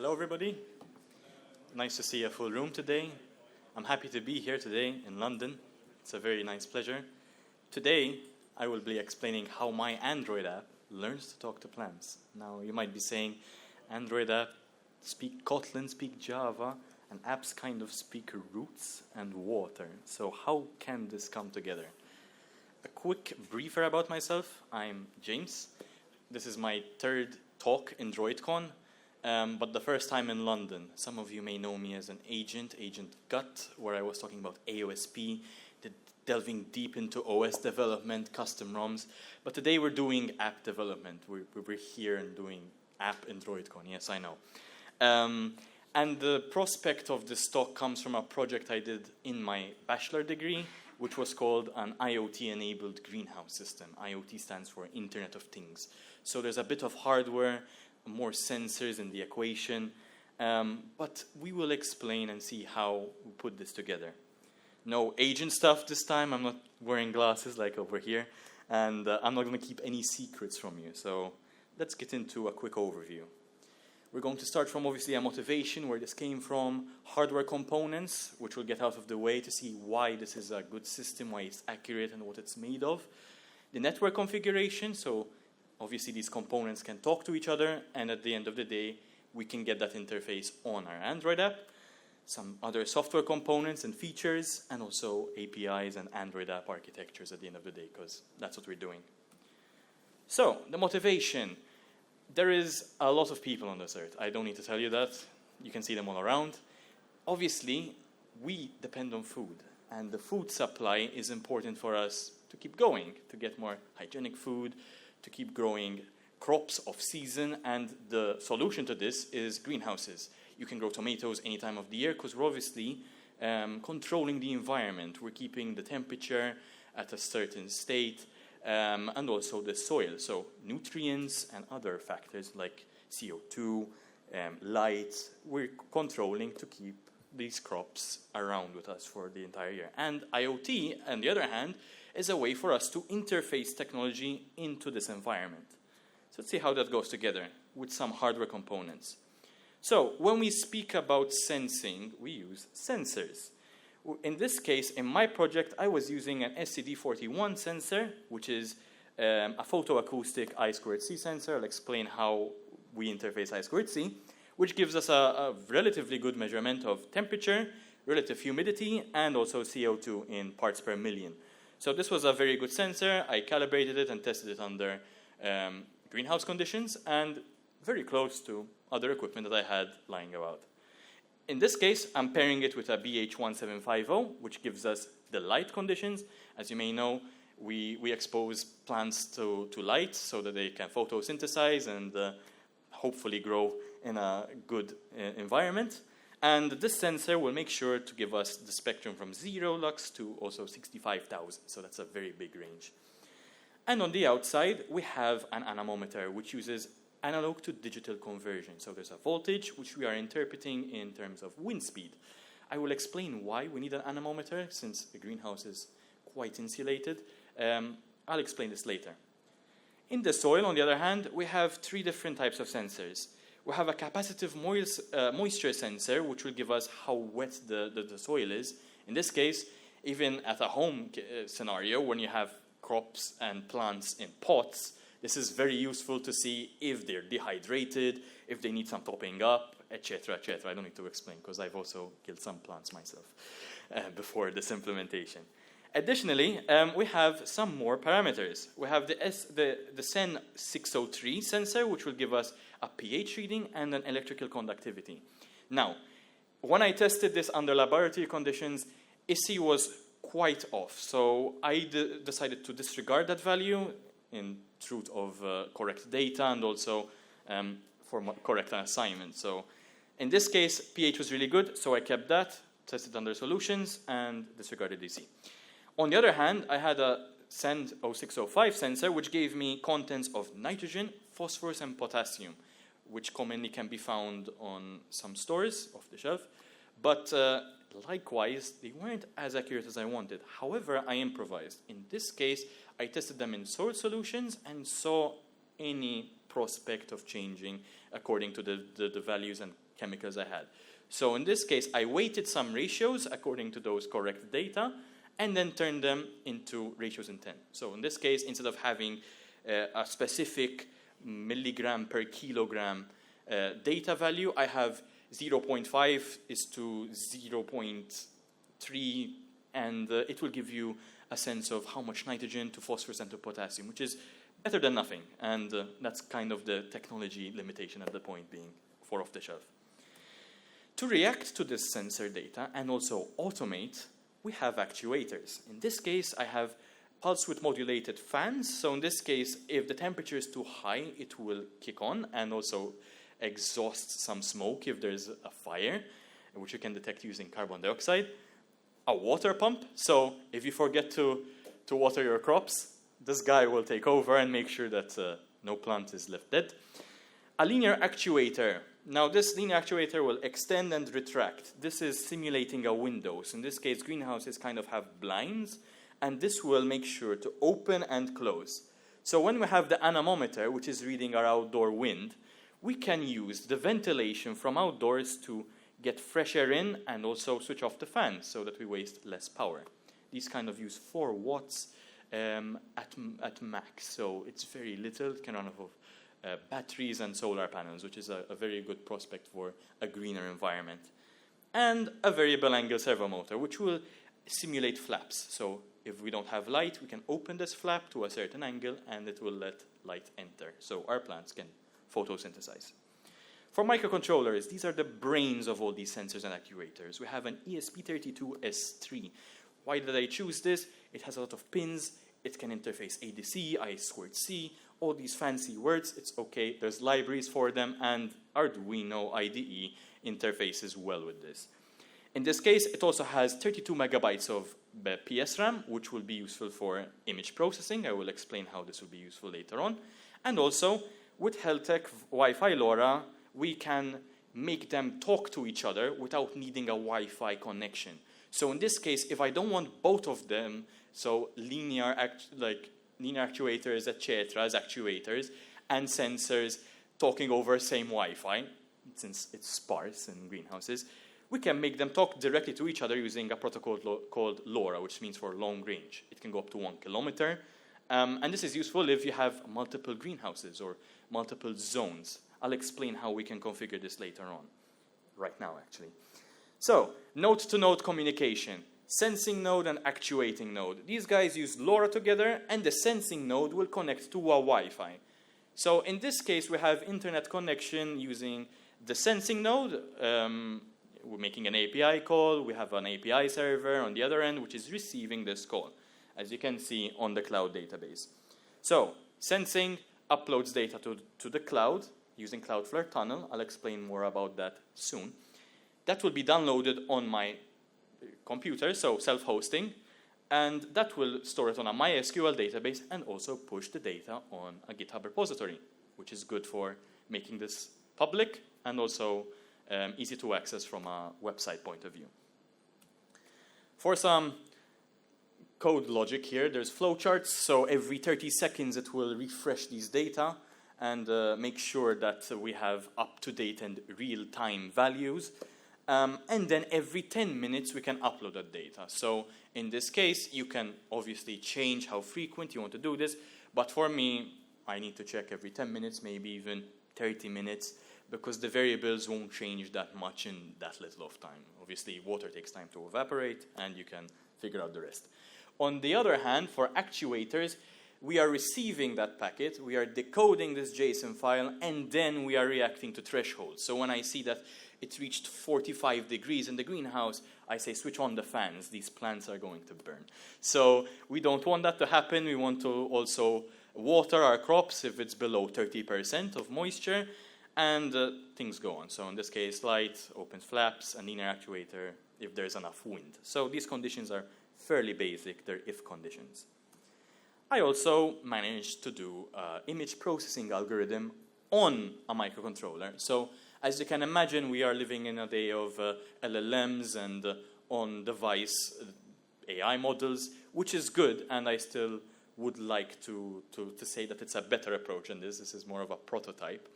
Hello, everybody. Nice to see a full room today. I'm happy to be here today in London. It's a very nice pleasure. Today, I will be explaining how my Android app learns to talk to plants. Now, you might be saying, Android app speak Kotlin, speak Java, and apps kind of speak roots and water. So how can this come together? A quick briefer about myself. I'm James. This is my third talk in droidcon, but the first time in London. Some of you may know me as an Agent Gatt, where I was talking about AOSP, delving deep into OS development, custom ROMs. But today we're doing app development. We're here and doing app in droidcon. Yes, I know. And the prospect of this talk comes from a project I did in my bachelor degree, which was called an IoT-enabled greenhouse system. IoT stands for Internet of Things. So there's a bit of hardware, more sensors in the equation, but we will explain and see how we put this together. No agent stuff this time. I'm not wearing glasses like over here, and I'm not going to keep any secrets from you. So let's get into a quick overview. We're going to start from obviously a motivation, where this came from, hardware components, which we'll get out of the way to see why this is a good system, why it's accurate and what it's made of. The network configuration, so obviously these components can talk to each other, and at the end of the day, we can get that interface on our Android app. Some other software components and features, and also APIs and Android app architectures at the end of the day, because that's what we're doing. So, the motivation. There is a lot of people on this earth. I don't need to tell you that. You can see them all around. Obviously, we depend on food, and the food supply is important for us to keep going, to get more hygienic food, to keep growing crops of season, and the solution to this is greenhouses. You can grow tomatoes any time of the year because we're obviously controlling the environment. We're keeping the temperature at a certain state, and also the soil. So nutrients and other factors like CO2, light, we're controlling to keep these crops around with us for the entire year. And IoT, on the other hand, is a way for us to interface technology into this environment. So let's see how that goes together with some hardware components. So when we speak about sensing, we use sensors. In this case, in my project, I was using an SCD41 sensor, which is a photoacoustic I2C sensor. I'll explain how we interface I2C, which gives us a relatively good measurement of temperature, relative humidity, and also CO2 in parts per million. So this was a very good sensor. I calibrated it and tested it under greenhouse conditions, and very close to other equipment that I had lying about. In this case, I'm pairing it with a BH1750, which gives us the light conditions. As you may know, we expose plants to light so that they can photosynthesize and hopefully grow in a good environment. And this sensor will make sure to give us the spectrum from 0 lux to also 65,000. So that's a very big range. And on the outside, we have an anemometer, which uses analog to digital conversion. So there's a voltage, which we are interpreting in terms of wind speed. I will explain why we need an anemometer, since the greenhouse is quite insulated. I'll explain this later. In the soil, on the other hand, we have three different types of sensors. We have a capacitive moisture sensor, which will give us how wet the soil is. In this case, even at a home scenario, when you have crops and plants in pots, this is very useful to see if they're dehydrated, if they need some topping up, etc., etc. I don't need to explain because I've also killed some plants myself before this implementation. Additionally, we have some more parameters. We have the SEN 603 sensor, which will give us a pH reading and an electrical conductivity. Now, when I tested this under laboratory conditions, ISI was quite off. So I decided to disregard that value in truth of correct data and also for correct assignment. So in this case, pH was really good, so I kept that, tested under solutions, and disregarded DC. On the other hand, I had a SEN 0605 sensor, which gave me contents of nitrogen, phosphorus, and potassium, which commonly can be found on some stores off the shelf. But likewise, they weren't as accurate as I wanted. However, I improvised. In this case, I tested them in soil solutions and saw any prospect of changing according to the values and chemicals I had. So in this case, I weighted some ratios according to those correct data, and then turned them into ratios in 10. So in this case, instead of having a specific milligram per kilogram data value, I have 0.5 is to 0.3, and it will give you a sense of how much nitrogen to phosphorus and to potassium, which is better than nothing. And that's kind of the technology limitation at the point being for off the shelf. To react to this sensor data and also automate, we have actuators. In this case, I have pulse width modulated fans. So in this case, if the temperature is too high, it will kick on and also exhaust some smoke if there's a fire, which you can detect using carbon dioxide. A water pump. So if you forget to water your crops, this guy will take over and make sure that no plant is left dead. A linear actuator. Now, this linear actuator will extend and retract. This is simulating a window. So in this case, greenhouses kind of have blinds, and this will make sure to open and close. So when we have the anemometer, which is reading our outdoor wind, we can use the ventilation from outdoors to get fresh air in and also switch off the fan so that we waste less power. These kind of use 4 watts at max, so it's very little. It can run off of batteries and solar panels, which is a very good prospect for a greener environment. And a variable angle servo motor, which will simulate flaps. So if we don't have light, we can open this flap to a certain angle and it will let light enter. So our plants can photosynthesize. For microcontrollers, these are the brains of all these sensors and actuators. We have an ESP32S3. Why did I choose this? It has a lot of pins. It can interface ADC, I2C, all these fancy words. It's okay. There's libraries for them, and Arduino IDE interfaces well with this. In this case, it also has 32 megabytes of PS RAM, which will be useful for image processing. I will explain how this will be useful later on. And also, with Heltec Wi-Fi LoRa, we can make them talk to each other without needing a Wi-Fi connection. So in this case, if I don't want both of them, so linear actuators, etc., as actuators, and sensors talking over same Wi-Fi, since it's sparse in greenhouses, we can make them talk directly to each other using a protocol called LoRa, which means for long range. It can go up to 1 kilometer. And this is useful if you have multiple greenhouses or multiple zones. I'll explain how we can configure this later on. Right now, actually. So, node-to-node communication. Sensing node and actuating node. These guys use LoRa together, and the sensing node will connect to a Wi-Fi. So in this case, we have internet connection using the sensing node. We're making an API call. We have an API server on the other end, which is receiving this call, as you can see on the cloud database. So sensing uploads data to the cloud using Cloudflare Tunnel. I'll explain more about that soon. That will be downloaded on my computer, so self-hosting, and that will store it on a MySQL database and also push the data on a GitHub repository, which is good for making this public and also easy to access from a website point of view. For some code logic here, there's flowcharts, so every 30 seconds it will refresh these data and make sure that we have up-to-date and real-time values. And then every 10 minutes we can upload that data. So in this case, you can obviously change how frequent you want to do this, but for me, I need to check every 10 minutes, maybe even 30 minutes, because the variables won't change that much in that little of time. Obviously, water takes time to evaporate, and you can figure out the rest. On the other hand, for actuators, we are receiving that packet, we are decoding this JSON file, and then we are reacting to thresholds. So when I see that it's reached 45 degrees in the greenhouse, I say switch on the fans, these plants are going to burn. So we don't want that to happen. We want to also water our crops if it's below 30% of moisture, and things go on. So in this case, light, open flaps, and linear actuator if there's enough wind. So these conditions are fairly basic, they're if conditions. I also managed to do image processing algorithm on a microcontroller. So as you can imagine, we are living in a day of LLMs and on-device AI models, which is good, and I still would like to say that it's a better approach than this. This is more of a prototype.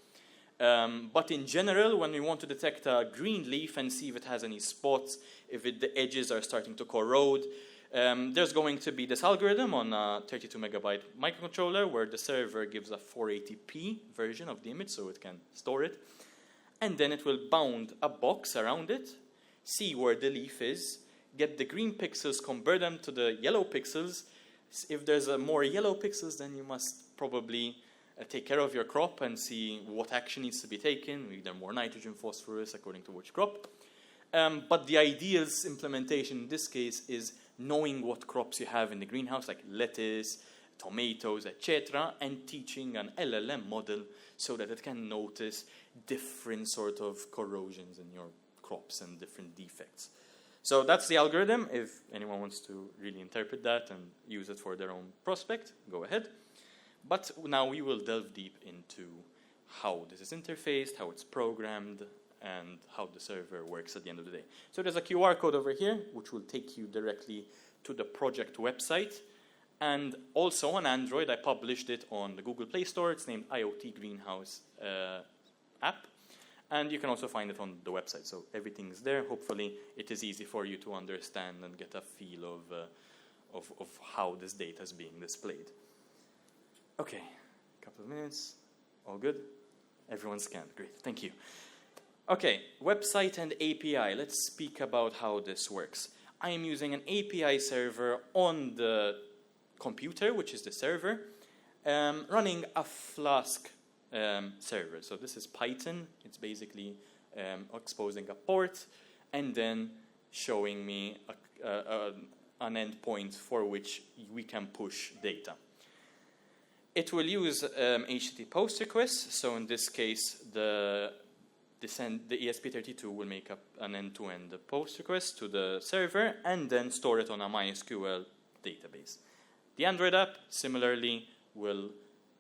But in general, when we want to detect a green leaf and see if it has any spots, if the edges are starting to corrode, there's going to be this algorithm on a 32 megabyte microcontroller where the server gives a 480p version of the image so it can store it. And then it will bound a box around it, see where the leaf is, get the green pixels, convert them to the yellow pixels. If there's more yellow pixels, then you must probably take care of your crop and see what action needs to be taken, either more nitrogen, phosphorus, according to which crop. But the ideal implementation in this case is knowing what crops you have in the greenhouse, like lettuce, tomatoes, etc., and teaching an LLM model so that it can notice different sort of corrosions in your crops and different defects. So that's the algorithm. If anyone wants to really interpret that and use it for their own prospect, go ahead. But now we will delve deep into how this is interfaced, how it's programmed, and how the server works at the end of the day. So there's a QR code over here, which will take you directly to the project website. And also on Android, I published it on the Google Play Store. It's named IoT Greenhouse app. And you can also find it on the website. So everything's there. Hopefully, it is easy for you to understand and get a feel of how this data is being displayed. Okay, a couple of minutes. All good? Everyone's scanned. Great, thank you. Okay, website and API. Let's speak about how this works. I am using an API server on the computer, which is the server, running a Flask server. So this is Python. It's basically exposing a port and then showing me an endpoint for which we can push data. It will use HTTP post requests. So in this case, the ESP32 will make up an end-to-end post request to the server and then store it on a MySQL database. The Android app, similarly, will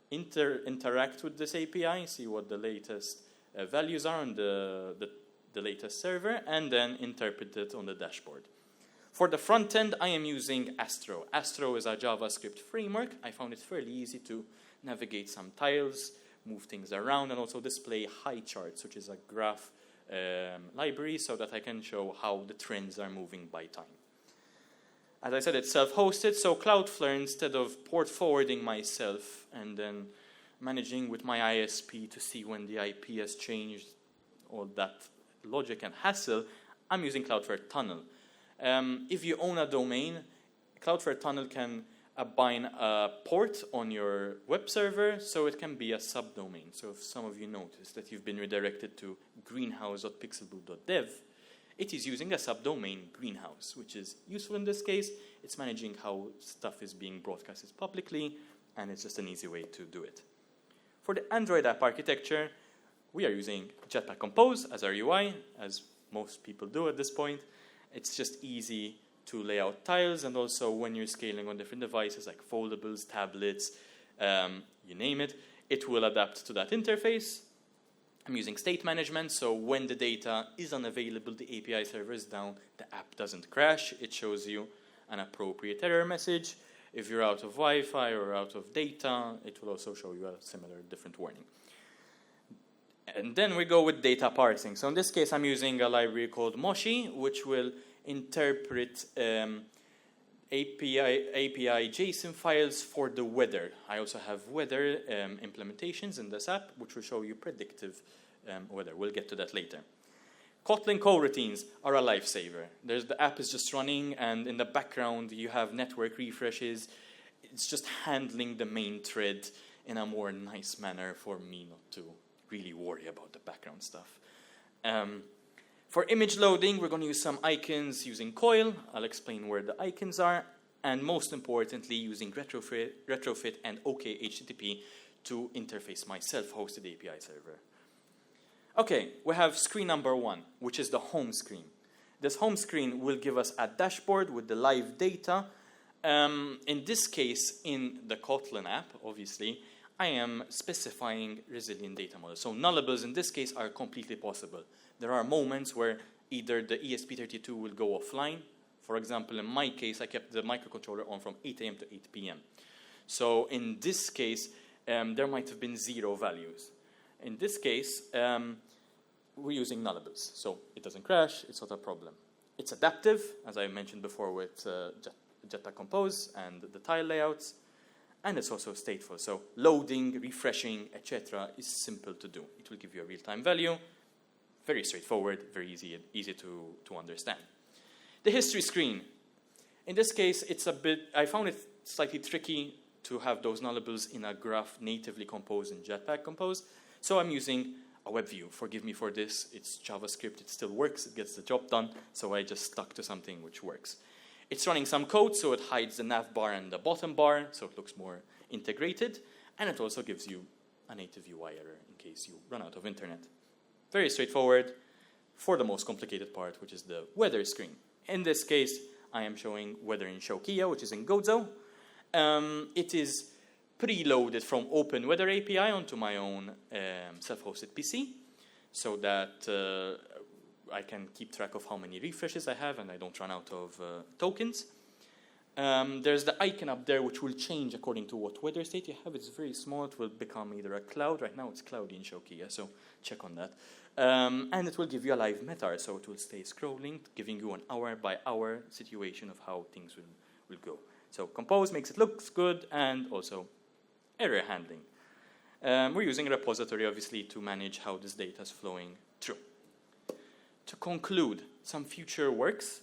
interact with this API, see what the latest values are on the latest server, and then interpret it on the dashboard. For the front end, I am using Astro. Astro is a JavaScript framework. I found it fairly easy to navigate some tiles, move things around, and also display high charts, which is a graph library, so that I can show how the trends are moving by time. As I said, it's self-hosted, so Cloudflare, instead of port forwarding myself and then managing with my ISP to see when the IP has changed, all that logic and hassle, I'm using Cloudflare Tunnel. If you own a domain, Cloudflare Tunnel can bind a port on your web server, so it can be a subdomain. So if some of you notice that you've been redirected to greenhouse.pixelbook.dev, it is using a subdomain greenhouse, which is useful in this case. It's managing how stuff is being broadcasted publicly, and it's just an easy way to do it. For the Android app architecture, we are using Jetpack Compose as our UI, as most people do at this point. It's just easy to lay out tiles, and also when you're scaling on different devices like foldables, tablets, you name it, it will adapt to that interface. I'm using state management, so when the data is unavailable, the API server is down, the app doesn't crash. It shows you an appropriate error message. If you're out of Wi-Fi or out of data, it will also show you a similar different warning. And then we go with data parsing. So in this case, I'm using a library called Moshi, which will interpret API JSON files for the weather. I also have weather implementations in this app, which will show you predictive weather. We'll get to that later. Kotlin coroutines are a lifesaver. The app is just running, and in the background you have network refreshes. It's just handling the main thread in a more nice manner for me not to really worry about the background stuff. For image loading, we're going to use some icons using Coil. I'll explain where the icons are. And most importantly, using retrofit and OK HTTP to interface my self-hosted API server. Okay, we have screen number 1, which is the home screen. This home screen will give us a dashboard with the live data. In this case, in the Kotlin app, obviously, I am specifying resilient data models. So nullables in this case are completely possible. There are moments where either the ESP32 will go offline. For example, in my case, I kept the microcontroller on from 8 a.m. to 8 p.m. So in this case, there might have been 0 values. In this case, we're using nullables. So it doesn't crash, it's not a problem. It's adaptive, as I mentioned before with Jetta Compose and the tile layouts. And it's also stateful. So loading, refreshing, etc. is simple to do. It will give you a real-time value. Very straightforward, very easy to understand. The history screen. In this case, I found it slightly tricky to have those nullables in a graph natively composed in Jetpack Compose. So I'm using a web view. Forgive me for this. It's JavaScript. It still works. It gets the job done. So I just stuck to something which works. It's running some code, so it hides the nav bar and the bottom bar, so it looks more integrated. And it also gives you a native UI error in case you run out of internet. Very straightforward for the most complicated part, which is the weather screen. In this case, I am showing weather in Shokia, which is in Gozo. It is preloaded from Open Weather API onto my own self-hosted PC so that I can keep track of how many refreshes I have and I don't run out of tokens. There's the icon up there which will change according to what weather state you have. It's very small. It will become either a cloud. Right now it's cloudy in Shokia, so check on that. And it will give you a live metar, so it will stay scrolling, giving you an hour-by-hour situation of how things will go. So Compose makes it look good and also error handling. We're using a repository, obviously, to manage how this data is flowing through. To conclude, some future works.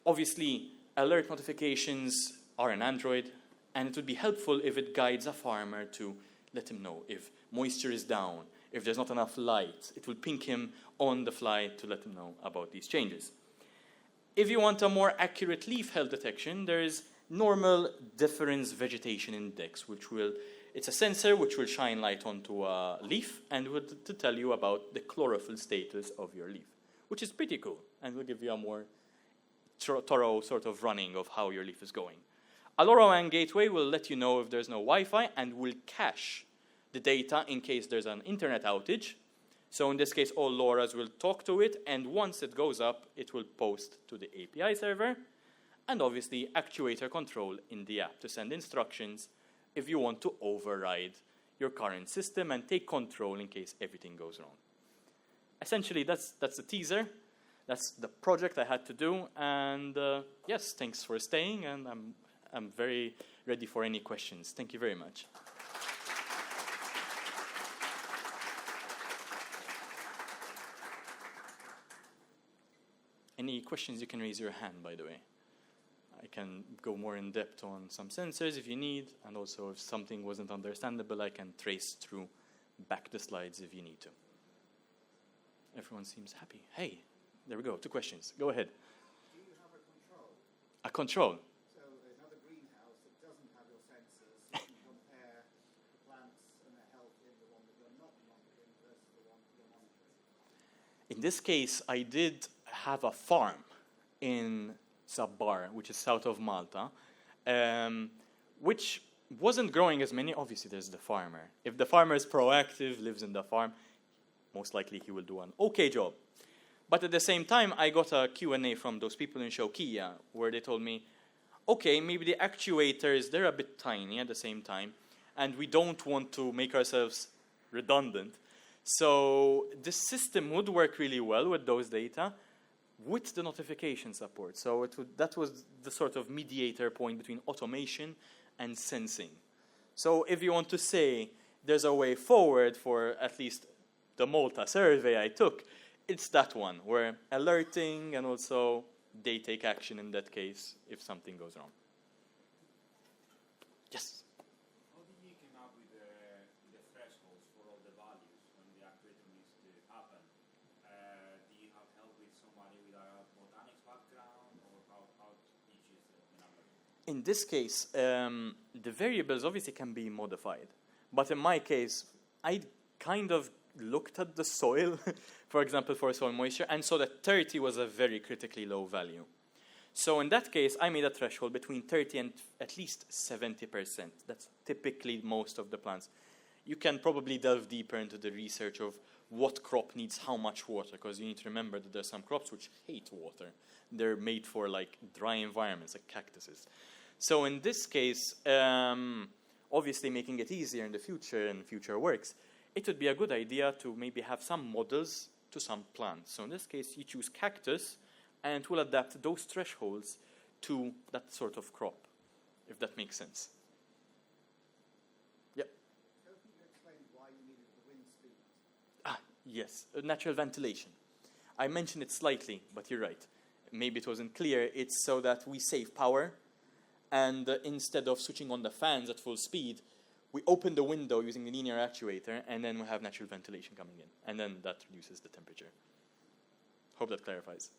Obviously, alert notifications are in Android, and it would be helpful if it guides a farmer to let him know if moisture is down, if there's not enough light. It will ping him on the fly to let him know about these changes. If you want a more accurate leaf health detection, there is normal difference vegetation index, it's a sensor which will shine light onto a leaf and will to tell you about the chlorophyll status of your leaf, which is pretty cool and will give you a more thorough sort of running of how your leaf is going. A LoRaWAN gateway will let you know if there's no Wi-Fi and will cache the data in case there's an internet outage. So in this case, all LoRa's will talk to it, and once it goes up, it will post to the API server, and obviously actuator control in the app to send instructions if you want to override your current system and take control in case everything goes wrong. Essentially, that's the teaser. That's the project I had to do, and yes, thanks for staying, and I'm very ready for any questions. Thank you very much. Any questions, you can raise your hand, by the way. I can go more in depth on some sensors if you need, and also if something wasn't understandable, I can trace through back the slides if you need to. Everyone seems happy. Hey, there we go, 2 questions. Go ahead. Do you have a control? A control? So there's another greenhouse that doesn't have your sensors. You can compare the plants and their health in the one that you're not monitoring versus the one that you're monitoring. In this case, I did have a farm in Sabbar, which is south of Malta, which wasn't growing as many. Obviously, there's the farmer. If the farmer is proactive, lives in the farm, most likely he will do an okay job. But at the same time, I got a Q&A from those people in Shokia where they told me, okay, maybe the actuators, they're a bit tiny at the same time, and we don't want to make ourselves redundant. So the system would work really well with those data with the notification support. So that was the sort of mediator point between automation and sensing. So if you want to say there's a way forward for at least the Malta survey I took, it's that one, where alerting and also they take action in that case if something goes wrong. Yes? How did you come up with the thresholds for all the values when the actuator needs to happen? Do you have help with somebody with a botanics background, or how do you choose the number? In this case, the variables obviously can be modified. But in my case, I kind of looked at the soil, for example, for soil moisture, and saw that 30 was a very critically low value. So in that case, I made a threshold between 30 and at least 70%. That's typically most of the plants. You can probably delve deeper into the research of what crop needs how much water, because you need to remember that there's some crops which hate water. They're made for like dry environments, like cactuses. So in this case, obviously making it easier in the future and future works, it would be a good idea to maybe have some models to some plants. So in this case, you choose cactus, and it will adapt those thresholds to that sort of crop, if that makes sense. Yep. Can you explain why you needed the wind speed? Yes, natural ventilation. I mentioned it slightly, but you're right. Maybe it wasn't clear. It's so that we save power, and instead of switching on the fans at full speed, we open the window using the linear actuator, and then we have natural ventilation coming in, and then that reduces the temperature. Hope that clarifies.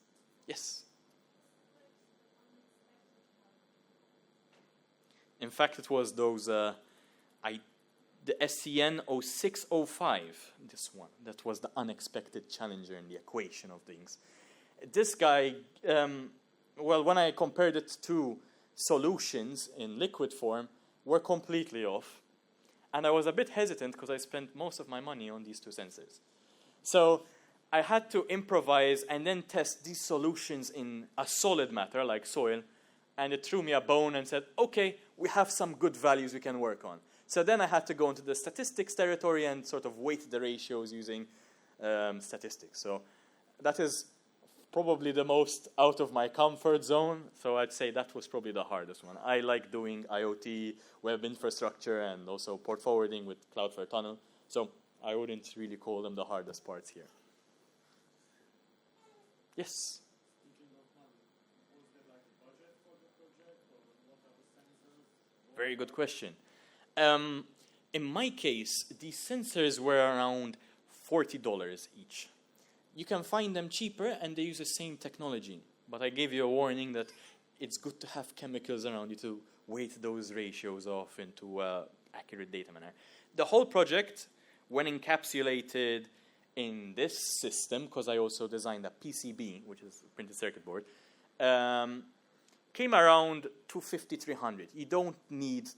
Yes? In fact, it was those, the SCN 0605, this one, that was the unexpected challenger in the equation of things. This guy, well, when I compared it to solutions in liquid form, were completely off. And I was a bit hesitant because I spent most of my money on these two sensors. So I had to improvise and then test these solutions in a solid matter like soil, and it threw me a bone and said, okay, we have some good values we can work on. So then I had to go into the statistics territory and sort of weight the ratios using statistics. So that is probably the most out of my comfort zone, so I'd say that was probably the hardest one. I like doing IoT, web infrastructure, and also port forwarding with Cloudflare Tunnel, so I wouldn't really call them the hardest parts here. Yes? Speaking of money, was there like a budget for the project, or what are the sensors? Very good question. In my case, these sensors were around $40 each. You can find them cheaper, and they use the same technology. But I gave you a warning that it's good to have chemicals around you to weight those ratios off into accurate data manner. The whole project, when encapsulated in this system, because I also designed a PCB, which is a printed circuit board, came around $250, $300. You don't need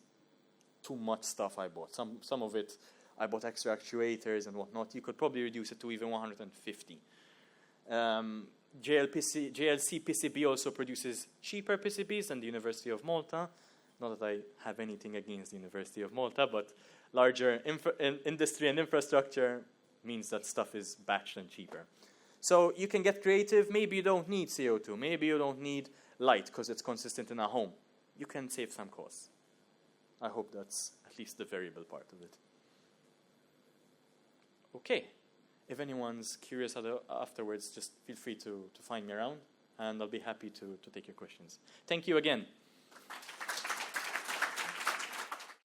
too much stuff I bought. Some of it, I bought extra actuators and whatnot. You could probably reduce it to even 150. JLC PCB also produces cheaper PCBs than the University of Malta. Not that I have anything against the University of Malta, but larger industry and infrastructure means that stuff is batched and cheaper. So you can get creative. Maybe you don't need CO2. Maybe you don't need light because it's consistent in a home. You can save some costs. I hope that's at least the variable part of it. Okay. If anyone's curious afterwards, just feel free to find me around, and I'll be happy to take your questions. Thank you again.